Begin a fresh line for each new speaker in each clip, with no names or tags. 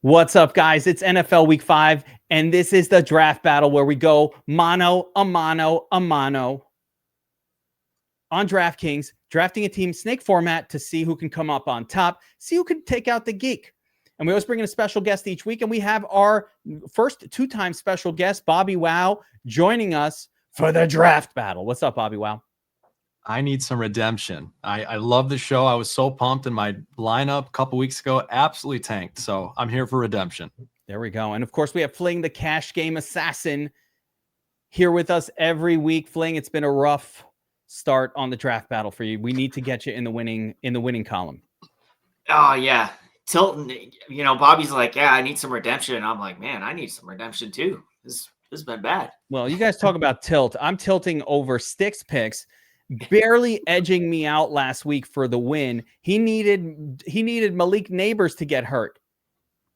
What's up, guys? It's NFL Week 5, and this is the draft battle where we go mano a mano a mano on DraftKings, drafting a team snake format to see who can come up on top, see who can take out the geek. And we always bring in a special guest each week, and we have our first two-time special guest, BobbyWow, joining us for the draft battle. What's up, BobbyWow?
I need some redemption. I love the show. I was so pumped, and my lineup a couple weeks ago absolutely tanked. So I'm here for redemption.
There we go. And of course, we have Fling, the cash game assassin, here with us every week. Fling, it's been a rough start on the draft battle for you. We need to get you in the winning column.
Oh yeah, Tilton. You know, Bobby's like, yeah, I need some redemption. And I'm like, man, I need some redemption too. This has been bad.
Well, you guys talk about tilt. I'm tilting over Sticks picks, barely edging me out last week for the win. He needed Malik Neighbors to get hurt.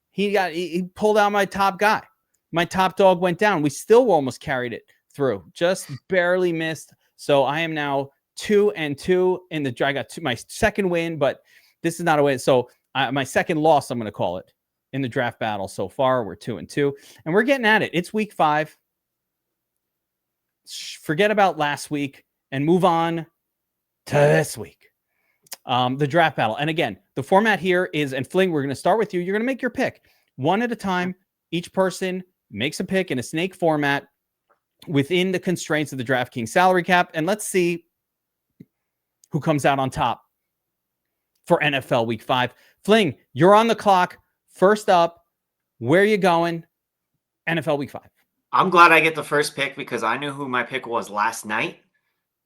He pulled out my top guy. My top dog went down. We still almost carried it through. Just barely missed. So I am now 2-2 in the. I got my second win, but this is not a win. So my second loss, I'm going to call it, in the draft battle so far. We're 2-2, and we're getting at it. It's week 5. Forget about last week and move on to this week. The draft battle. And again, the format here is, and Fling, we're going to start with you. You're going to make your pick one at a time. Each person makes a pick in a snake format within the constraints of the DraftKings salary cap. And let's see who comes out on top for NFL Week 5. Fling, you're on the clock. First up, where are you going? NFL Week 5.
I'm glad I get the first pick because I knew who my pick was last night.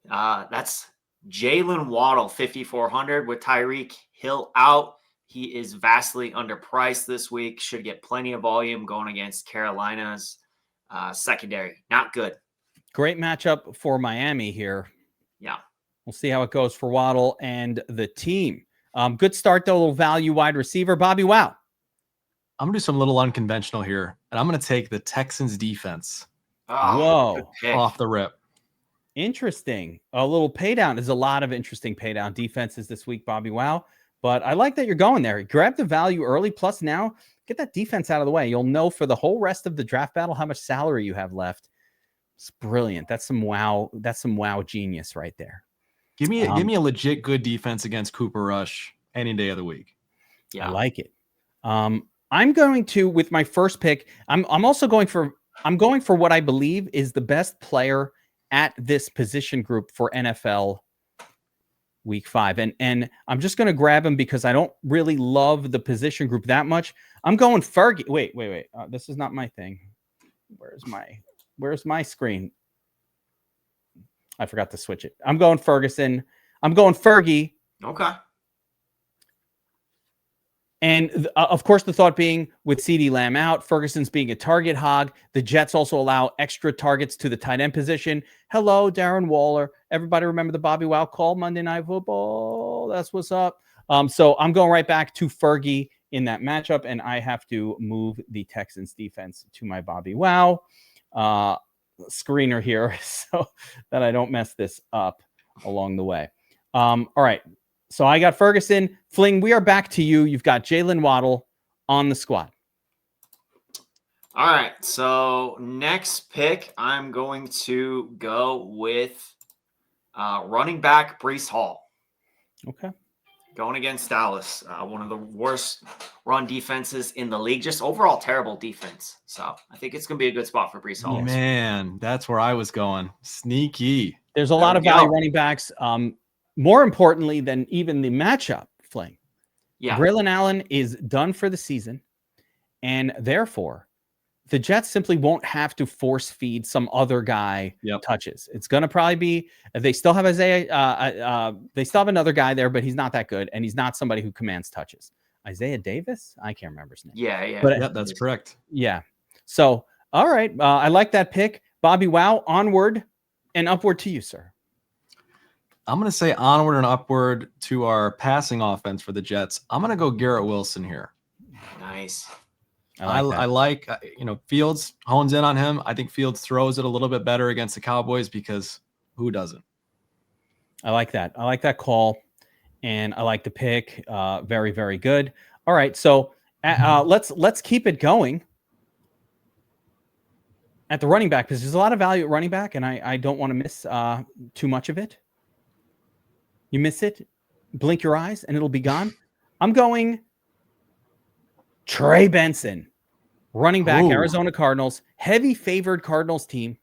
That's Jalen Waddle, 5,400 with Tyreek Hill out. He is vastly underpriced this week. Should get plenty of volume going against Carolina's secondary. Not good.
Great matchup for Miami here.
Yeah.
We'll see how it goes for Waddle and the team. Good start, though. A little value wide receiver. BobbyWow.
I'm going to do some little unconventional here, and I'm going to take the Texans defense.
Whoa.
Off the rip.
Interesting. A little pay down. There's a lot of interesting pay down defenses this week, BobbyWow. But I like that you're going there. Grab the value early. Plus now, get that defense out of the way. You'll know for the whole rest of the draft battle how much salary you have left. It's brilliant. That's some wow. That's some wow genius right there.
Give me a legit good defense against Cooper Rush any day of the week.
Yeah, I like it. I'm going to, with my first pick, I'm going for what I believe is the best player at this position group for NFL Week 5. And I'm just going to grab him because I don't really love the position group that much. I'm going Fergie. Wait. This is not my thing. Where's my screen? I forgot to switch it. I'm going Ferguson. I'm going Fergie.
Okay.
And of course, the thought being with CeeDee Lamb out, Ferguson's being a target hog. The Jets also allow extra targets to the tight end position. Hello, Darren Waller. Everybody remember the BobbyWow call Monday Night Football? That's what's up. So I'm going right back to Fergie in that matchup, and I have to move the Texans defense to my BobbyWow screener here so that I don't mess this up along the way. All right. So I got Ferguson. Fling, we are back to you. You've got Jalen Waddle on the squad.
All right. So next pick, I'm going to go with running back Breece Hall.
Okay.
Going against Dallas, one of the worst run defenses in the league. Just overall terrible defense. So I think it's going to be a good spot for Breece Hall.
Man, that's where I was going. Sneaky.
There's a lot of value running backs. More importantly than even the matchup, Fling.
Yeah.
Braylon Allen is done for the season, and therefore the Jets simply won't have to force feed some other guy touches. It's going to probably be, they still have Isaiah. They still have another guy there, but he's not that good, and he's not somebody who commands touches. Isaiah Davis? I can't remember his name.
Yeah.
But
that's correct.
Yeah. So, all right. I like that pick. BobbyWow, onward and upward to you, sir.
I'm going to say onward and upward to our passing offense for the Jets. I'm going to go Garrett Wilson here.
Nice.
I like Fields hones in on him. I think Fields throws it a little bit better against the Cowboys because who doesn't?
I like that. I like that call, and I like the pick. Very, very good. All right. So Let's keep it going at the running back because there's a lot of value at running back, and I don't want to miss too much of it. You miss it, blink your eyes, and it'll be gone. I'm going Trey Benson, running back,
Ooh.
Arizona Cardinals, heavy favored Cardinals team.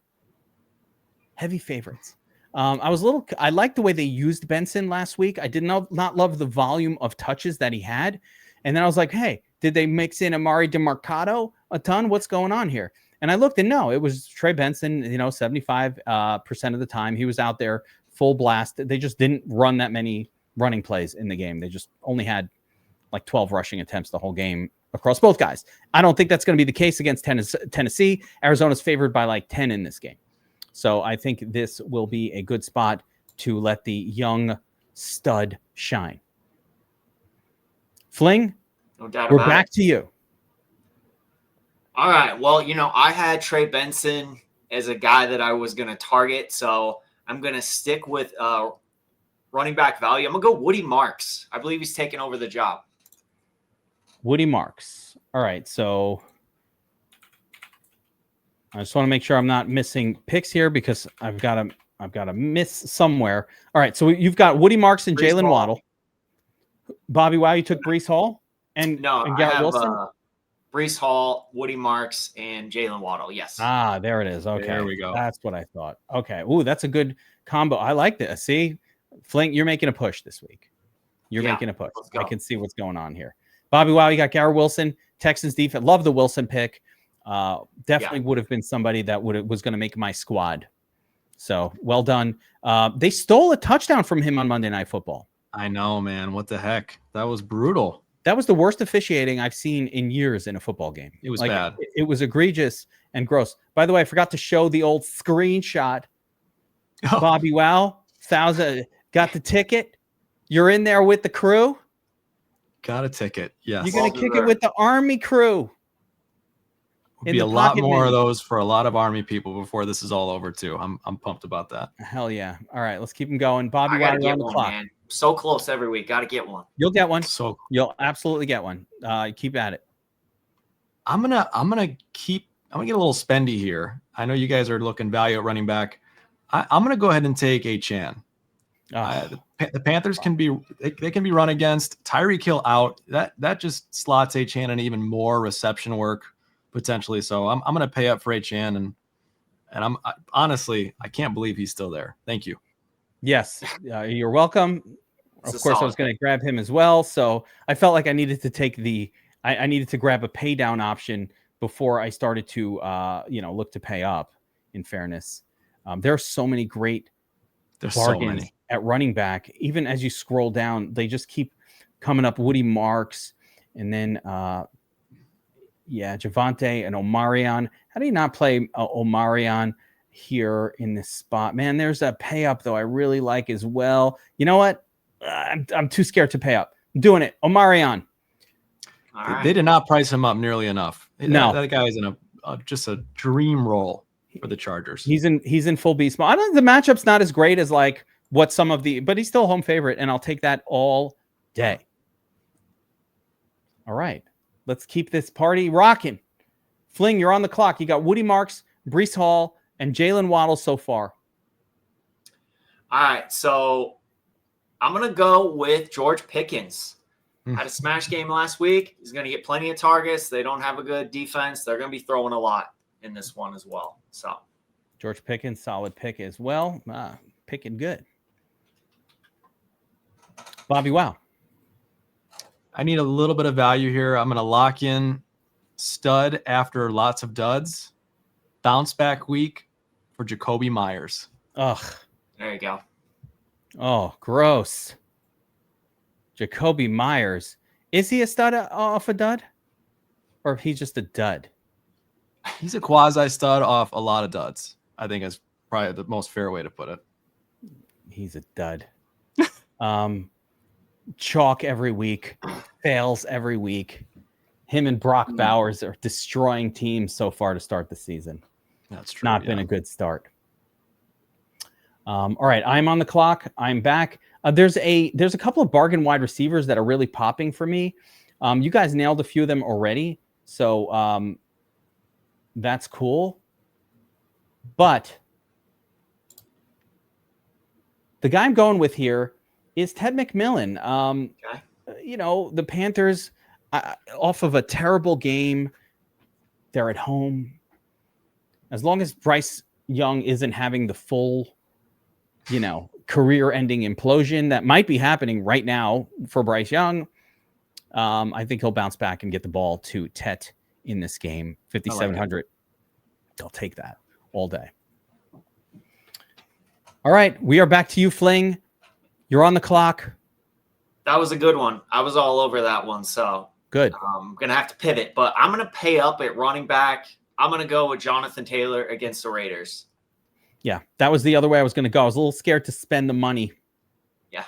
Heavy favorites. I liked the way they used Benson last week. I did not love the volume of touches that he had. And then I was like, hey, did they mix in Amari DeMarcado a ton? What's going on here? And I looked and no, it was Trey Benson, 75% of the time he was out there full blast. They just didn't run that many running plays in the game. They just only had like 12 rushing attempts the whole game across both guys. I don't think that's going to be the case against Tennessee. Arizona's favored by like 10 in this game. So I think this will be a good spot to let the young stud shine. Fling,
No doubt
we're
about
back
it.
to you.
All right. Well, I had Trey Benson as a guy that I was going to target. So I'm going to stick with running back value. I'm going to go Woody Marks. I believe he's taking over the job.
Woody Marks. All right. So I just want to make sure I'm not missing picks here because I've got to miss somewhere. All right. So you've got Woody Marks and Jalen Waddle. BobbyWow, you took Breece Hall and Garrett
I have
Wilson?
Breece Hall, Woody Marks, and Jalen Waddle. Yes.
Ah, there it is. Okay.
There we go.
That's what I thought. Okay. Ooh, that's a good combo. I like this. See, Fling, you're making a push this week. You're making a push. I can see what's going on here. BobbyWow, you got Garrett Wilson, Texans defense. Love the Wilson pick. Definitely would have been somebody that was going to make my squad. So well done. They stole a touchdown from him on Monday Night Football.
I know, man. What the heck? That was brutal.
That was the worst officiating I've seen in years in a football game.
It was bad.
It was egregious and gross. By the way, I forgot to show the old screenshot.
Oh.
BobbyWow, 1,000 got the ticket. You're in there with the crew.
Got a ticket. Yes.
You're gonna kick it with the Army crew.
Be a lot more of those for a lot of Army people before this is all over too. I'm pumped about that.
Hell yeah! All right, let's keep them going. BobbyWow, you're on the clock.
Man. So close every week. Got to get one.
You'll get one.
So
you'll absolutely get one. Keep at it.
I'm gonna get a little spendy here. I know you guys are looking value at running back. I'm gonna go ahead and take Achane. The Panthers can be run against. Tyreek Hill out. That just slots Achane in even more reception work potentially. So I'm gonna pay up for Achane and honestly I can't believe he's still there. Thank you.
Yes, you're welcome. Of course, I was going to grab him as well. So I felt like I needed to take I needed to grab a pay down option before I started to look to pay up. In fairness, there are so many great bargains at running back. Even as you scroll down, they just keep coming up. Woody Marks, and then Javonte and Omarion. How do you not play Omarion here in this spot? Man, there's a pay up though I really like as well. You know what? I'm too scared to pay up. I'm doing it. Omarion.
Right.
They did not price him up nearly enough.
No,
that guy is in just a dream role for the Chargers.
He's in full beast mode. I don't. The matchup's not as great as like what some of but he's still home favorite, and I'll take that all day. All right, let's keep this party rocking. Fling, you're on the clock. You got Woody Marks, Breece Hall, and Jalen Waddle so far.
All right, so I'm going to go with George Pickens. Had a smash game last week. He's going to get plenty of targets. They don't have a good defense. They're going to be throwing a lot in this one as well. So
George Pickens, solid pick as well. Picking good. BobbyWow.
I need a little bit of value here. I'm going to lock in stud after lots of duds. Bounce back week for Jacoby Myers.
Ugh.
There you go.
Oh, gross. Jacoby Myers. Is he a stud off a dud? Or he's just a dud?
He's a quasi stud off a lot of duds. I think is probably the most fair way to put it.
He's a dud. Chalk every week. Fails every week. Him and Brock Bowers are destroying teams so far to start the season.
That's true.
Not been a good start. All right, I'm on the clock. I'm back. There's a couple of bargain wide receivers that are really popping for me. You guys nailed a few of them already, so that's cool. But the guy I'm going with here is Ted McMillan.
Okay.
You know, the Panthers, off of a terrible game, they're at home. As long as Bryce Young isn't having the full, you know, career-ending implosion that might be happening right now for Bryce Young, I think he'll bounce back and get the ball to Tet in this game. 5,700. They'll take that all day. All right, we are back to you, Fling. You're on the clock.
That was a good one. I was all over that one, so
good.
I'm going to have to pivot, but I'm going to pay up at running back. I'm going to go with Jonathan Taylor against the Raiders.
Yeah, that was the other way I was going to go. I was a little scared to spend the money.
Yeah.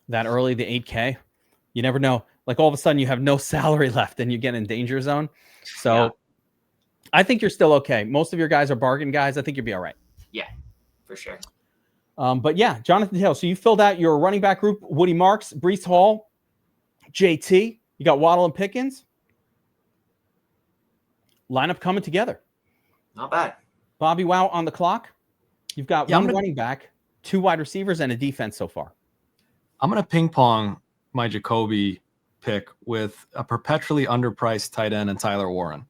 That early, the 8K. You never know. Like all of a sudden you have no salary left and you get in danger zone. So yeah. I think you're still okay. Most of your guys are bargain guys. I think you'll be all right.
Yeah, for sure.
But yeah, Jonathan Taylor. So you filled out your running back group: Woody Marks, Breece Hall, JT. You got Waddle and Pickens. Lineup coming together.
Not bad.
BobbyWow on the clock. You've got one running back, 2 wide receivers, and a defense so far.
I'm going to ping pong my Jacoby pick with a perpetually underpriced tight end and Tyler Warren.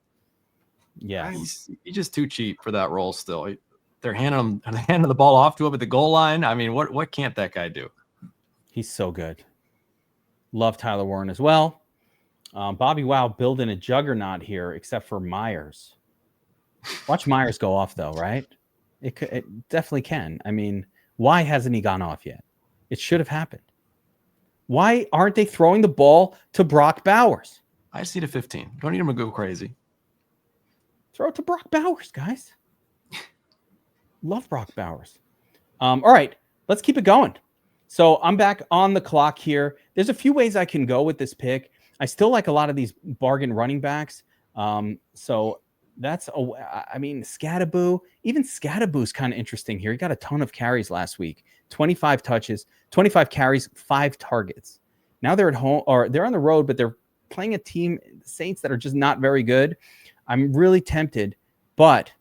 Yeah,
he's just too cheap for that role still. They're handing the ball off to him at the goal line. I mean, what can't that guy do?
He's so good. Love Tyler Warren as well. BobbyWow building a juggernaut here, except for Myers. Watch Myers go off, though, right? It definitely can. I mean, why hasn't he gone off yet? It should have happened. Why aren't they throwing the ball to Brock Bowers?
I just need a 15. Don't need him to go crazy.
Throw it to Brock Bowers, guys. Love Brock Bowers. All right, let's keep it going. So I'm back on the clock here. There's a few ways I can go with this pick. I still like a lot of these bargain running backs. So that's I mean, Scatterboo. Even Scatterboo's kind of interesting here. He got a ton of carries last week. 25 touches, 25 carries, 5 targets. Now they're at home, or they're on the road, but they're playing a team, Saints, that are just not very good. I'm really tempted, but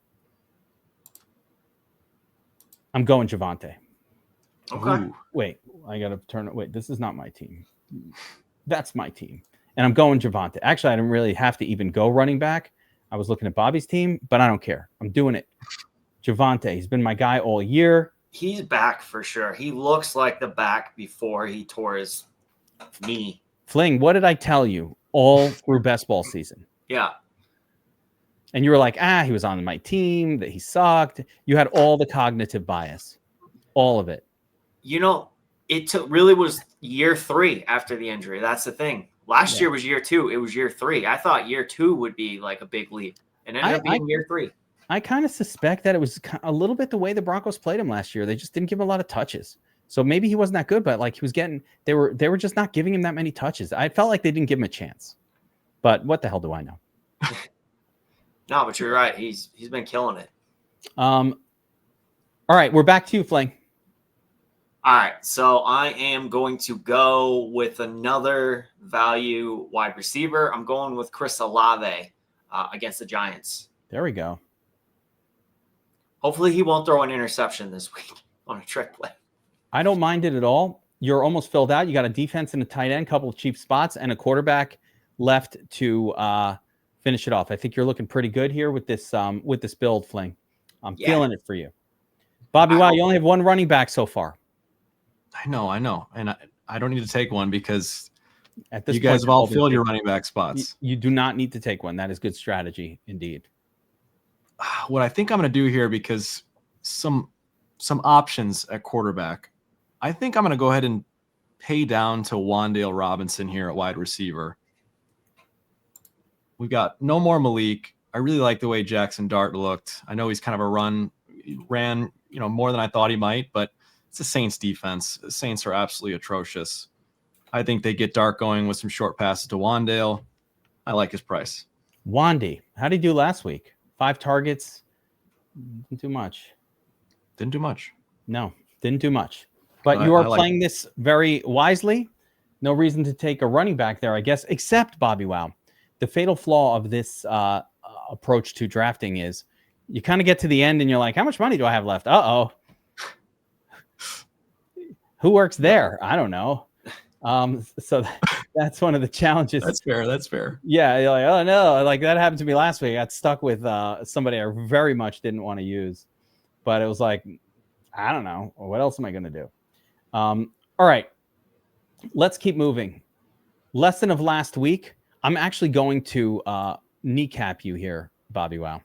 I'm going Javonte.
Okay.
Ooh, wait, I got to turn it. Wait, this is not my team. That's my team. And I'm going Javonte. Actually, I didn't really have to even go running back. I was looking at Bobby's team, but I don't care. I'm doing it. Javonte, he's been my guy all year.
He's back for sure. He looks like the back before he tore his knee.
Fling, what did I tell you all through best ball season?
Yeah.
And you were like, he was on my team, that he sucked. You had all the cognitive bias, all of it.
You know, it really was year 3 after the injury. That's the thing. Last year was year 2. It was year 3. I thought year 2 would be like a big leap. And ended up being year 3.
I kind of suspect that it was a little bit the way the Broncos played him last year. They just didn't give him a lot of touches. So maybe he wasn't that good, but like he was getting, they were just not giving him that many touches. I felt like they didn't give him a chance. But what the hell do I know?
No, but you're right. He's been killing it.
All right, we're back to you, Fling.
All right, so I am going to go with another value wide receiver. I'm going with Chris Olave against the Giants.
There we go.
Hopefully he won't throw an interception this week on a trick play.
I don't mind it at all. You're almost filled out. You got a defense and a tight end, couple of cheap spots, and a quarterback left to finish it off. I think you're looking pretty good here with this build, Fling. I'm feeling it for you. BobbyWow, you only have one running back so far.
I know. And I don't need to take one because
at this
you guys have all filled your running back spots.
You do not need to take one. That is good strategy indeed.
What I think I'm going to do here, because some options at quarterback, I think I'm going to go ahead and pay down to Wan'Dale Robinson here at wide receiver. We got no more Malik. I really like the way Jackson Dart looked. I know he's kind of ran, more than I thought he might, but it's a Saints defense. The Saints are absolutely atrocious. I think they get Dart going with some short passes to Wan'Dale. I like his price.
Wandy, how did he do last week? 5 targets. Didn't do much.
Didn't do much.
No, didn't do much. But you are playing this very wisely. No reason to take a running back there, I guess, except BobbyWow. The fatal flaw of this approach to drafting is you kind of get to the end and you're like, how much money do I have left? Uh-oh. Who works there? I don't know. So that's one of the challenges.
That's fair. That's fair.
Yeah. You're like, oh no, like that happened to me last week. I got stuck with somebody I very much didn't want to use, but it was like, I don't know. What else am I going to do? All right, let's keep moving. Lesson of last week. I'm actually going to kneecap you here, BobbyWow.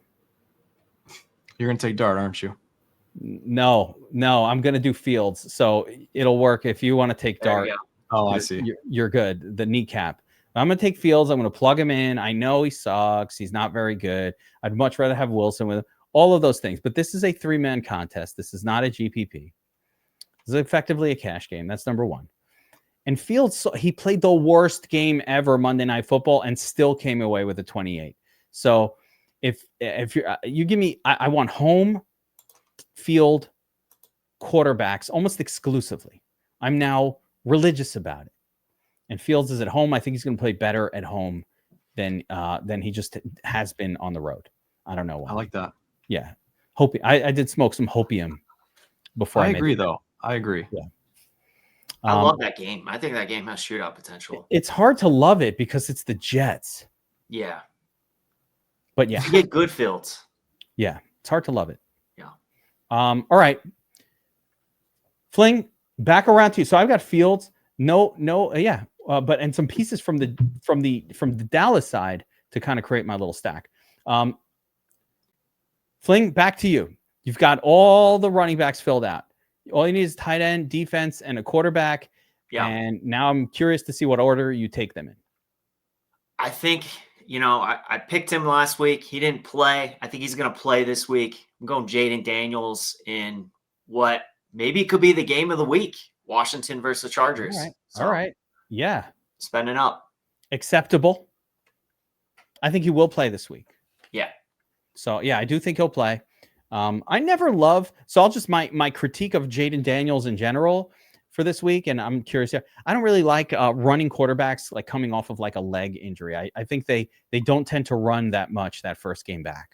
You're going to take Dart, aren't you?
No, I'm going to do Fields. So it'll work if you want to take Dart.
Oh, I see.
You're good. The kneecap. I'm going to take Fields. I'm going to plug him in. I know he sucks. He's not very good. I'd much rather have Wilson with him. All of those things. But this is a 3-man contest. This is not a GPP. This is effectively a cash game. That's number one. And Fields, he played the worst game ever Monday Night Football and still came away with a 28. So if you give me, I want home field quarterbacks almost exclusively. I'm now religious about it. And Fields is at home. I think he's going to play better at home than he just has been on the road. I don't know why.
I like that.
Yeah. I did smoke some hopium before.
I agree, though. I agree.
Yeah.
I love that game. I think that game has shootout potential.
It's hard to love it because it's the Jets.
Yeah.
But yeah.
You get good Fields.
Yeah. It's hard to love it.
Yeah.
All right. Fling, back around to you. So I've got Fields. Yeah. But and some pieces from the Dallas side to kind of create my little stack. Fling, back to you. You've got all the running backs filled out. All you need is tight end, defense, and a quarterback. Yeah. And now I'm curious to see what order you take them in.
I think, I picked him last week. He didn't play. I think he's going to play this week. I'm going Jaden Daniels in what maybe could be the game of the week. Washington versus Chargers.
All right. Yeah.
Spending up.
Acceptable. I think he will play this week.
Yeah.
So, yeah, I do think he'll play. I never love, so I'll just my critique of Jaden Daniels in general for this week, and I'm curious here. I don't really like running quarterbacks like coming off of like a leg injury. I think they don't tend to run that much that first game back.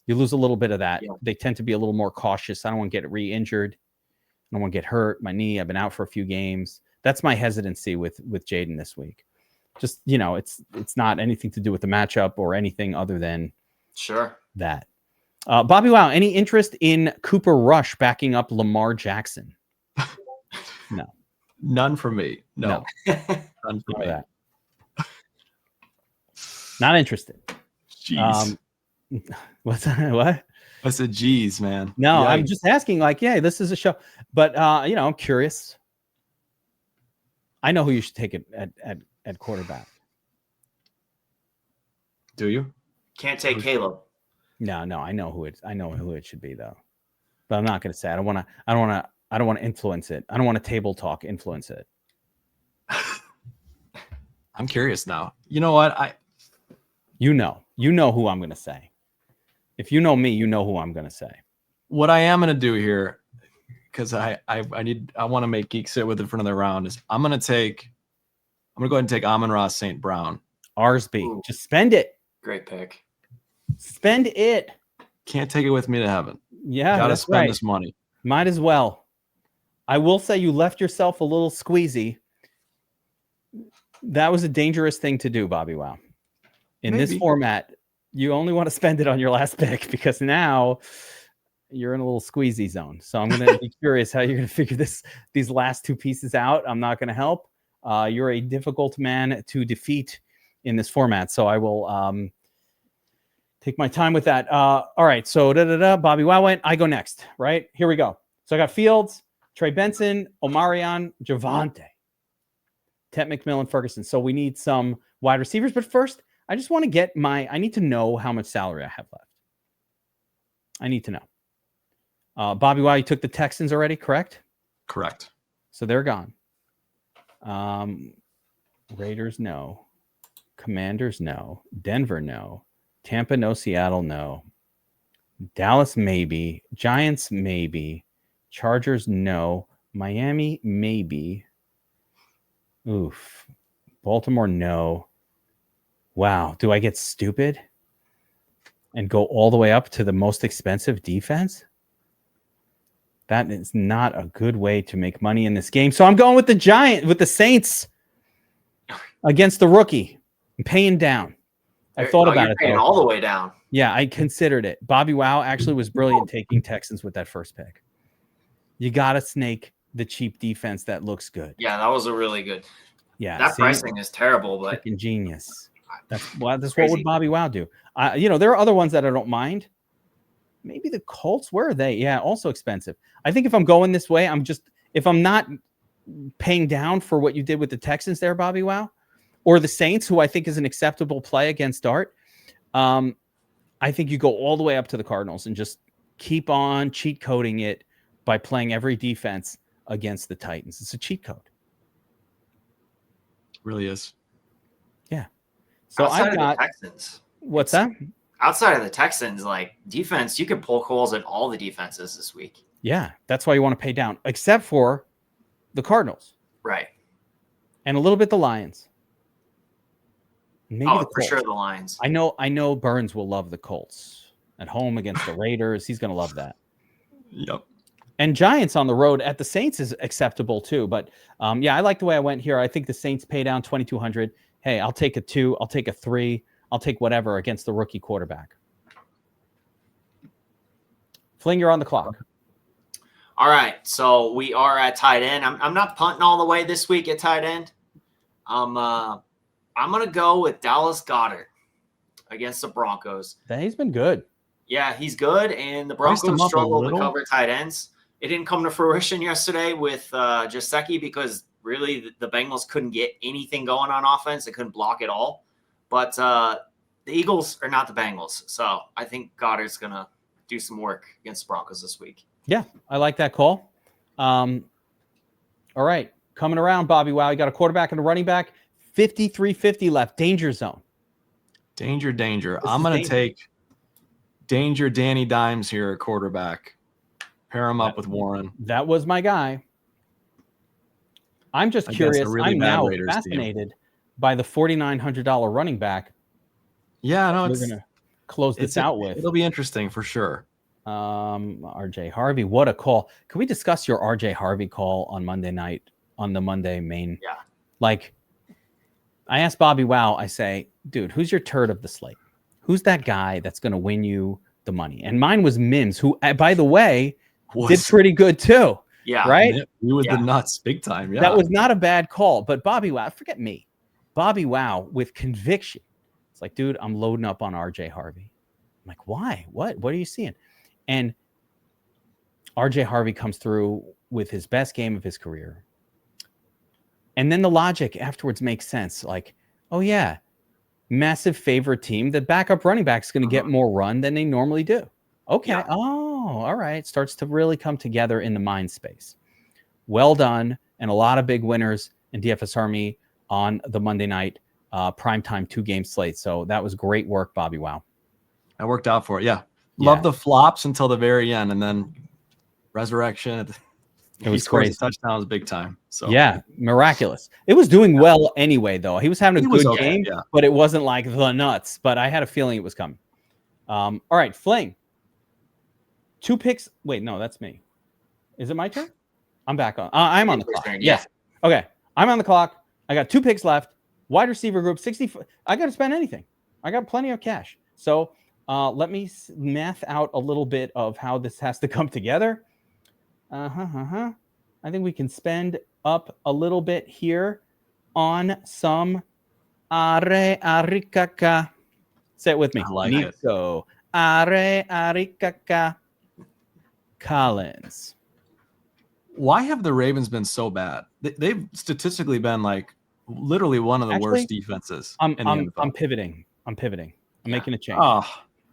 You lose a little bit of that. Yeah. They tend to be a little more cautious. I don't want to get re-injured. I don't want to get hurt. My knee, I've been out for a few games. That's my hesitancy with Jaden this week. Just, it's not anything to do with the matchup or anything other than that. BobbyWow, any interest in Cooper Rush backing up Lamar Jackson? No.
None for me. No.
None for me. That. Not interested.
Jeez.
What's that? What?
I said, geez, man.
No, yikes. I'm just asking, like, yeah, this is a show. But, I'm curious. I know who you should take it at quarterback.
Do you?
Can't take Caleb.
No, I know who it should be though, but I'm not going to say. I don't want to influence it. I don't want to table talk influence it.
I'm curious now. You know what?
You know who I'm going to say. If you know me, you know who I'm going to say.
What I am going to do here, because I want to make Geek sit with it for another round, is I'm going to go ahead and take Amon-Ra St. Brown.
Arsby. Ooh. Just spend it.
Great pick.
Spend it.
Can't take it with me to heaven.
Yeah,
gotta spend this money.
Might as well. I will say you left yourself a little squeezy. That was a dangerous thing to do, BobbyWow. In this format, you only want to spend it on your last pick because now you're in a little squeezy zone. So I'm going to be curious how you're going to figure these last two pieces out. I'm not going to help. You're a difficult man to defeat in this format. So I will take my time with that. All right. So BobbyWow went. I go next. Right? Here we go. So I got Fields, Trey Benson, Omarion, Javonte, Ted McMillan, Ferguson. So we need some wide receivers. But first, I just want to I need to know how much salary I have left. I need to know. BobbyWow, you took the Texans already, correct?
Correct.
So they're gone. Raiders, no. Commanders, no. Denver, no. Tampa, no. Seattle, no. Dallas, maybe. Giants, maybe. Chargers, no. Miami, maybe. Oof. Baltimore, no. Wow. Do I get stupid and go all the way up to the most expensive defense? That is not a good way to make money in this game. So I'm going with the Saints against the rookie. I'm paying down. I thought about it
though. All the way down.
Yeah, I considered it. BobbyWow actually was brilliant taking Texans with that first pick. You got to snake the cheap defense that looks good.
Yeah, that was a really good.
Yeah,
that pricing is terrible, but
freaking genius. That's what would BobbyWow do. There are other ones that I don't mind. Maybe the Colts. Where are they? Yeah, also expensive. I think if I'm going this way, if I'm not paying down for what you did with the Texans there, BobbyWow, or the Saints, who I think is an acceptable play against Dart. I think you go all the way up to the Cardinals and just keep on cheat coding it by playing every defense against the Titans. It's a cheat code.
It really is.
Yeah. So
I've got the Texans.
What's that?
Outside of the Texans, like defense, you can poke holes in all the defenses this week.
Yeah, that's why you want to pay down, except for the Cardinals.
Right.
And a little bit the Lions. Maybe the Colts.
For sure the Lions.
I know Burns will love the Colts at home against the Raiders. He's going to love that.
Yep.
And Giants on the road at the Saints is acceptable too. But I like the way I went here. I think the Saints pay down 2,200. Hey, I'll take a 2. I'll take a 3. I'll take whatever against the rookie quarterback. Fling, you're on the clock.
All right. So we are at tight end. I'm not punting all the way this week at tight end. I'm going to go with Dallas Goedert against the Broncos.
He's been good.
Yeah, he's good, and the Broncos struggle to cover tight ends. It didn't come to fruition yesterday with Gesicki because really the Bengals couldn't get anything going on offense. They couldn't block at all. But the Eagles are not the Bengals, so I think Goddard's going to do some work against the Broncos this week.
Yeah, I like that call. All right, coming around, BobbyWow. You got a quarterback and a running back. 53-50 left. Danger zone.
Danger. I'm going to take Danger Danny Dimes here at quarterback. Pair him up with Warren.
That was my guy. I'm just curious. I'm now fascinated by the $4,900 running back.
Yeah, no,
we're going to close this out with.
It'll be interesting for sure.
RJ Harvey, what a call. Can we discuss your RJ Harvey call on Monday night on the Monday main?
Yeah.
Like, I asked BobbyWow, I say, dude, who's your turd of the slate? Who's that guy that's going to win you the money? And mine was Mims, who, by the way, did pretty good too.
Yeah.
Right?
He was the nuts big time. Yeah.
That was not a bad call. But BobbyWow, forget me. BobbyWow with conviction. It's like, dude, I'm loading up on RJ Harvey. I'm like, why? What are you seeing? And RJ Harvey comes through with his best game of his career. And then the logic afterwards makes sense. Like, oh, yeah, massive favorite team. The backup running back is going to get more run than they normally do. Okay. Yeah. Oh, all right. It starts to really come together in the mind space. Well done. And a lot of big winners in DFS Army on the Monday night primetime 2-game slate. So that was great work, BobbyWow.
That worked out for it. Yeah. Love the flops until the very end. And then resurrection.
It was crazy.
Touchdowns big time. So
yeah, miraculous. It was doing well anyway, though. He was having a good game, but it wasn't like the nuts. But I had a feeling it was coming. All right, Fling. 2 picks. Wait, no, that's me. Is it my turn? I'm back on. I'm on the clock. Yes. Okay, I'm on the clock. I got 2 picks left. Wide receiver group 60. I got to spend anything. I got plenty of cash. So let me math out a little bit of how this has to come together. I think we can spend up a little bit here on some Are Arikaka. Say it with me.
I like
Nico. It. Are Arikaka Collins.
Why have the Ravens been so bad? They've statistically been like literally one of the worst defenses.
I'm pivoting. I'm making a change.
Oh.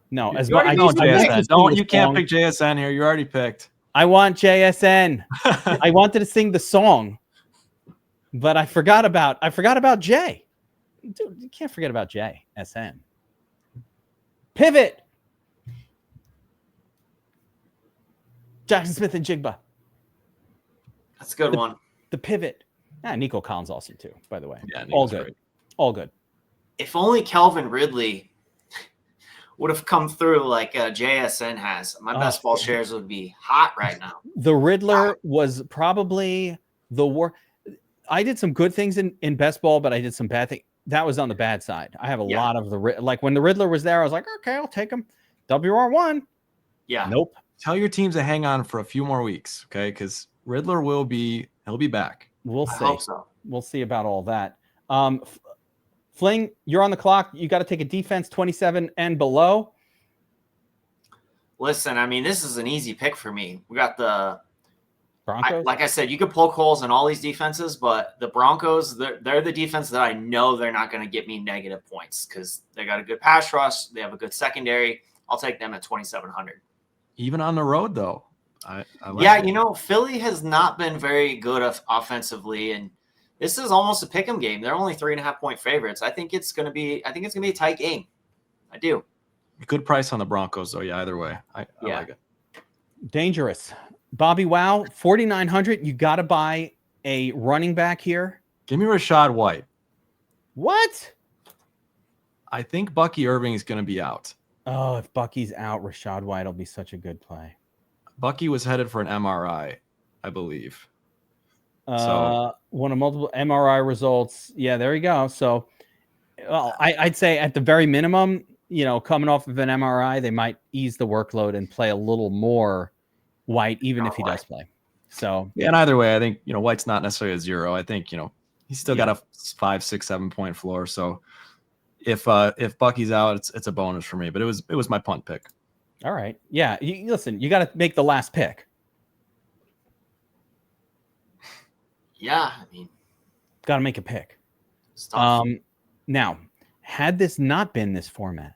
No, as
well. You can't pick JSN here. You already picked.
I want JSN. I wanted to sing the song, but I forgot about J. Dude, you can't forget about JSN. Pivot. Jackson Smith and Jigba.
That's a good one.
The pivot. Nico Collins awesome too, by the way.
Yeah,
all
Nico's
good.
great.
All good.
If only Calvin Ridley would have come through like JSN has, my best ball shares would be hot right now.
The Riddler was probably the worst. I did some good things in best ball, but I did some bad things. That was on the bad side. I have a lot of like when the Riddler was there, I was like, okay, I'll take him. WR1.
Yeah.
Nope.
Tell your teams to hang on for a few more weeks, okay? Because Riddler he'll be back.
We'll see.
I hope so.
We'll see about all that. Fling, you're on the clock. You got to take a defense 27 and below.
Listen, I mean, this is an easy pick for me. We got the
Broncos.
Like I said, you could poke holes in all these defenses, but the Broncos, they're the defense that I know they're not going to get me negative points because they got a good pass rush. They have a good secondary. I'll take them at 2,700.
Even on the road, though. I like
yeah,
it.
you know, Philly has not been very good offensively, and this is almost a pick'em game. They're only 3.5-point favorites. I think it's going to be a tight game. I do.
Good price on the Broncos, though. Yeah, either way. I like it.
Dangerous. BobbyWow, 4,900. You got to buy a running back here.
Give me Rashad White.
What?
I think Bucky Irving is going to be out.
Oh, if Bucky's out, Rashad White will be such a good play.
Bucky was headed for an MRI, I believe.
One of multiple MRI results. Yeah, there you go. So, well, I'd say at the very minimum, you know, coming off of an MRI, they might ease the workload and play a little more White, even if he does play. So,
yeah, and either way, I think, you know, White's not necessarily a zero. I think, you know, he's still got a 5, 6, 7 point floor. So if Bucky's out, it's a bonus for me. But it was my punt pick.
All right. Yeah. Listen, you got to make the last pick.
Yeah, I mean,
got to make a pick. Now, had this not been this format,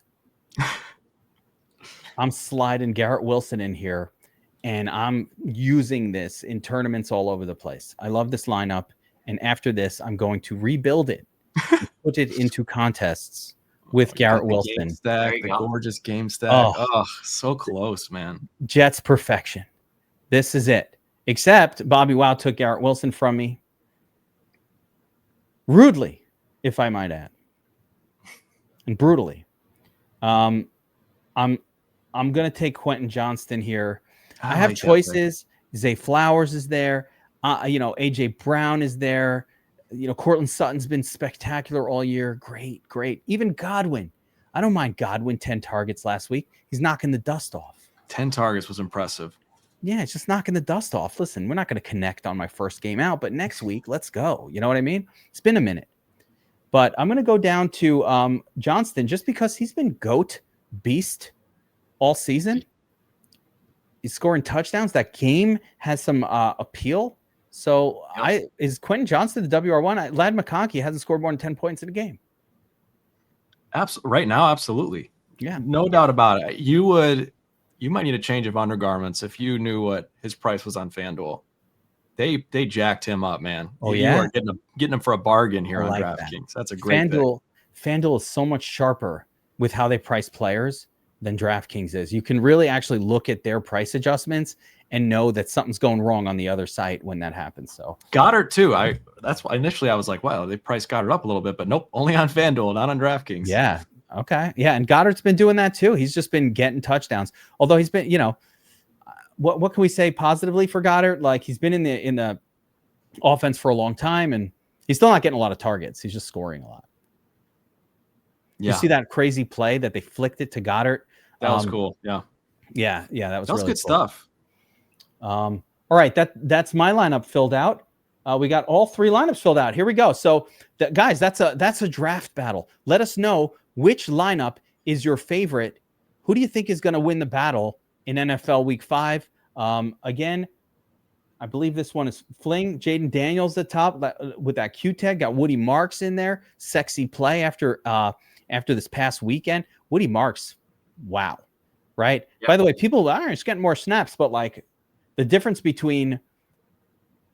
I'm sliding Garrett Wilson in here, and I'm using this in tournaments all over the place. I love this lineup, and after this, I'm going to rebuild it, and put it into contests with Garrett Wilson.
The gorgeous game stack. Oh, so close, man.
Jets perfection. This is it. Except BobbyWow took Garrett Wilson from me. Rudely, if I might add. And brutally. I'm gonna take Quentin Johnston here. I have choices. Zay Flowers is there. You know, AJ Brown is there. You know, Cortland Sutton's been spectacular all year. Great. Even Godwin. I don't mind Godwin, 10 targets last week. He's knocking the dust off.
10 targets was impressive.
Yeah, it's just knocking the dust off. Listen, we're not going to connect on my first game out, but next week, let's go. You know what I mean? It's been a minute. But I'm going to go down to Johnston just because he's been GOAT beast all season. He's scoring touchdowns. That game has some appeal. So is Quentin Johnston the WR1? Lad McConkey hasn't scored more than 10 points in a game.
Right now, absolutely.
Yeah.
No doubt about it. You might need a change of undergarments if you knew what his price was on FanDuel. They jacked him up, man.
Oh,
you are getting him for a bargain here on DraftKings. That's a great
FanDuel is so much sharper with how they price players than DraftKings is. You can really actually look at their price adjustments and know that something's going wrong on the other site when that happens. So
Goddard too. That's why initially I was like, wow, they priced Goddard up a little bit, but nope, only on FanDuel, not on DraftKings.
Yeah. Okay. Yeah. And Goddard's been doing that too. He's just been getting touchdowns. Although he's been, you know, what can we say positively for Goddard? Like he's been in the offense for a long time and he's still not getting a lot of targets. He's just scoring a lot. Yeah. You see that crazy play that they flicked it to Goddard?
That was cool. Yeah.
Yeah. That was really
good stuff.
All right. That's my lineup filled out. We got all 3 lineups filled out. Here we go. So guys, that's a draft battle. Let us know which lineup is your favorite. Who do you think is going to win the battle in NFL Week 5? Again, I believe this one is Fling. Jaden Daniels at the top with that Q tag. Got Woody Marks in there. Sexy play after this past weekend. Woody Marks, wow. Right? Yep. By the way, people are just getting more snaps, but like the difference between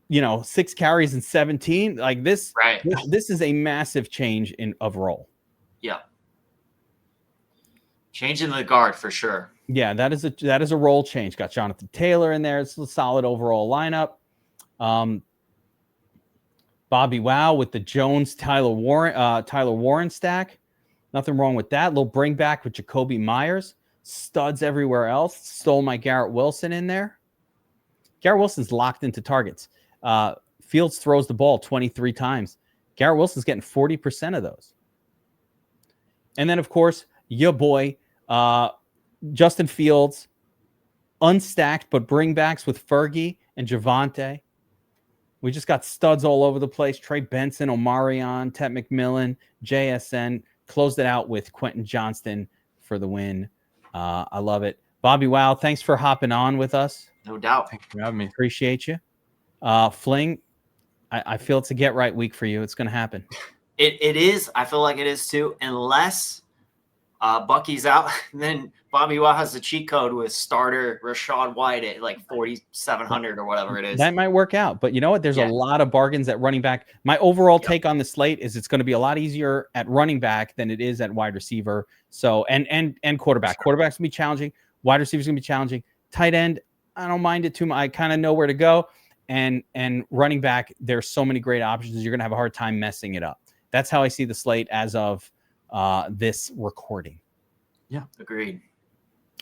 6 carries and 17, like this,
right.
This is a massive change of role.
Yeah. Changing the guard for sure.
Yeah, that is a role change. Got Jonathan Taylor in there. It's a solid overall lineup. BobbyWow with the Jones Tyler Warren stack. Nothing wrong with that. Little bring back with Jacoby Myers. Studs everywhere else. Stole my Garrett Wilson in there. Garrett Wilson's locked into targets. Fields throws the ball 23 times. Garrett Wilson's getting 40% of those. And then, of course, your boy, Justin Fields, unstacked, but bringbacks with Fergie and Javonte. We just got studs all over the place. Trey Benson, Omarion, Ted McMillan, JSN. Closed it out with Quentin Johnston for the win. I love it. BobbyWow, thanks for hopping on with us.
No doubt.
Thanks for having me.
Appreciate you. Fling, I feel it's a get right week for you. It's going to happen.
It is. I feel like it is too. Unless Bucky's out, then BobbyWow has the cheat code with starter Rashad White at like 4,700 or whatever it is.
That might work out. But you know what? There's a lot of bargains at running back. My overall take on the slate is it's going to be a lot easier at running back than it is at wide receiver. So and quarterback. Quarterback's going to be challenging. Wide receiver's going to be challenging. Tight end, I don't mind it too much. I kind of know where to go. And running back, there's so many great options. You're going to have a hard time messing it up. That's how I see the slate as of this recording.
Yeah,
agreed.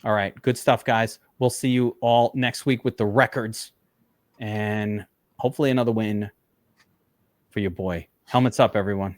All right, good stuff, guys. We'll see you all next week with the records and hopefully another win for your boy. Helmets up, everyone.